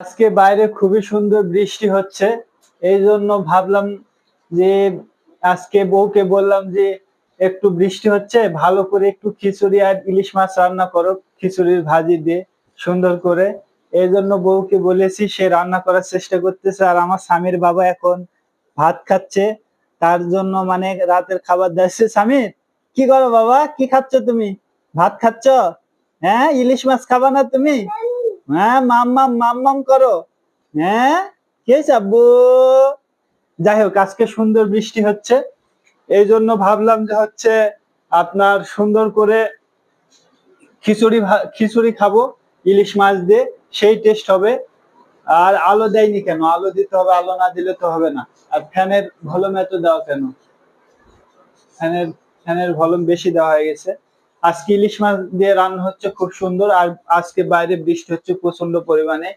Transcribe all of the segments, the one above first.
আজকে বাইরে খুবই সুন্দর বৃষ্টি হচ্ছে, এই জন্য ভাবলাম যে আজকে বউকে বললাম যে একটু বৃষ্টি হচ্ছে, ভালো করে একটু খিচুড়ি আর ইলিশ মাছ রান্না করো, খিচুড়ির ভাজি দিয়ে সুন্দর করে। এই জন্য বউকে বলেছি, সে রান্না করার চেষ্টা করতেছে। আর আমার স্বামীর বাবা এখন ভাত খাচ্ছে, তার জন্য মানে রাতের খাবার দিচ্ছে। স্বামীর, কি করো বাবা, কি খাচ্ছ তুমি? ভাত খাচ্ছ? হ্যাঁ, ইলিশ মাছ খাবা না তুমি? হ্যাঁ, মাম্মাম মাম্মাম করো। হ্যাঁ, কে আব্বু? যাই হোক, আজকে সুন্দর বৃষ্টি হচ্ছে, এই জন্য ভাবলাম যে হচ্ছে আপনার সুন্দর করে খিচুড়ি খাবো ইলিশ মাছ দিয়ে, সেই টেস্ট হবে। আর আলো দেয়নি কেন? আলো দিতে হবে, আলো না দিলে তো হবে না। আর ফ্যানের ভলিউম এত দেওয়া কেন? ফ্যানের ফ্যানের ভলিউম বেশি দেওয়া হয়ে গেছে। আজকে ইলিশ মাছ দিয়ে রান্না হচ্ছে খুব সুন্দর। আর আজকে বাইরে বৃষ্টি হচ্ছে প্রচন্ড পরিমাণে,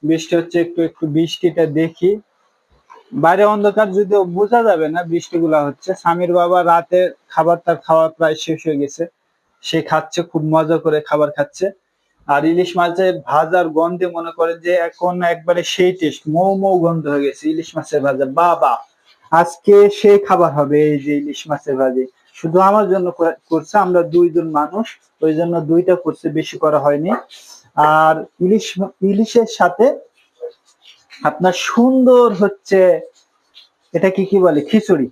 বৃষ্টি হচ্ছে। একটু একটু বৃষ্টিটা দেখি, বাইরে অন্ধকার যদিও বোঝা যাবে না বৃষ্টিগুলা হচ্ছে। স্বামীর বাবা রাতে তার খাওয়া প্রায় শেষ হয়ে গেছে, সে খাচ্ছে, খুব মজা করে খাবার খাচ্ছে। আর ইলিশ মাছের ভাজার গন্ধে মনে করেন যে এখন একবারে সেই টেস্ট, মৌ মৌ গন্ধ হয়ে গেছে ইলিশ মাছের ভাজা। বাবা, আজকে সেই খাবার হবে। এই যে ইলিশ মাছের ভাজি শুধু আমার জন্য করছে, আমরা দুইজন মানুষ, ওই জন্য দুইটা করছে, বেশি করা হয়নি। আর ইলিশের সাথে আপনার সুন্দর হচ্ছে, এটা কি কি বলে, খিচুড়ি।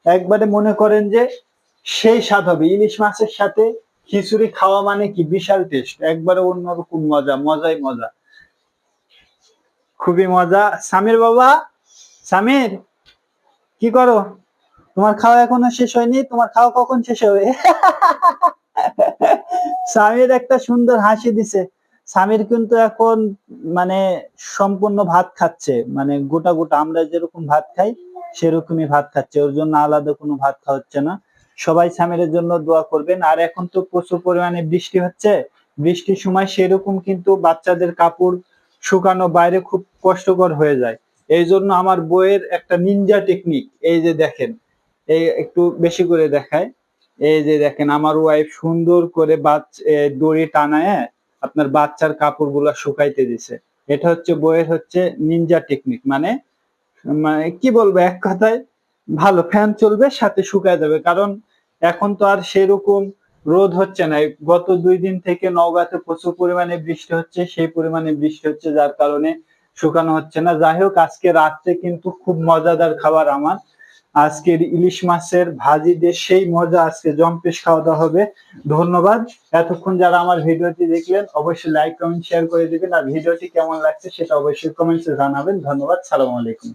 একবারে মনে করেন যে সেই স্বাদ হবে। ইলিশ মাছের সাথে খিচুড়ি খাওয়া মানে কি বিশাল টেস্ট, একবারে অন্যরকম মজা, মজাই মজা, খুবই মজা। সামির বাবা, সামির, কি করো? তোমার খাওয়া এখনো শেষ হয়নি? তোমার খাওয়া কখন শেষ হবে? সামির একটা সুন্দর হাসি দিছে। সামির কিন্তু এখন মানে সম্পূর্ণ ভাত খাচ্ছে, মানে গোটা গোটা আমরা যেরকম ভাত খাই সেরকমই ভাত খাচ্ছে, ওর জন্য আলাদা কোনো ভাত খাওয়াচ্ছে না। সবাই সামিরের জন্য দোয়া করবেন। আর এখন তো প্রচুর পরিমাণে বৃষ্টি হচ্ছে, বৃষ্টির সময় সেরকম কিন্তু বাচ্চাদের কাপড় শুকানো বাইরে খুব কষ্টকর হয়ে যায়। এই জন্য আমার বইয়ের একটা নিনজা টেকনিক, এই যে দেখেন, এই একটু বেশি করে দেখায়। এই যে দেখেন, আমার ওয়াইফ সুন্দর করে দড়ি টানায় আপনার বাচ্চার কাপড় গুলা শুকাইতে দিছে। এটা হচ্ছে বইয়ের হচ্ছে নিনজা টেকনিক। মানে মানে কি বলবো, এক কথায় ভালো, ফ্যান চলবে সাথে শুকায় যাবে। কারণ এখন তো আর সেরকম রোদ হচ্ছে না। গত 2 দিন থেকে নওগাঁতে প্রচুর পরিমাণে বৃষ্টি হচ্ছে, সেই পরিমাণে বৃষ্টি হচ্ছে যার কারণে শুকানো হচ্ছে না। যাই হোক, আজকে রাত্রে কিন্তু খুব মজাদার খাবার আমার, আজকের ইলিশ মাছের ভাজি দিয়ে সেই মজা, আজকে জম্পেশ খাওয়া দাওয়া হবে। ধন্যবাদ। এতক্ষণ যারা আমার ভিডিওটি দেখলেন, অবশ্যই লাইক কমেন্ট শেয়ার করে দিবেন। আর ভিডিওটি কেমন লাগছে সেটা অবশ্যই কমেন্টসে জানাবেন। ধন্যবাদ। সালাম আলাইকুম।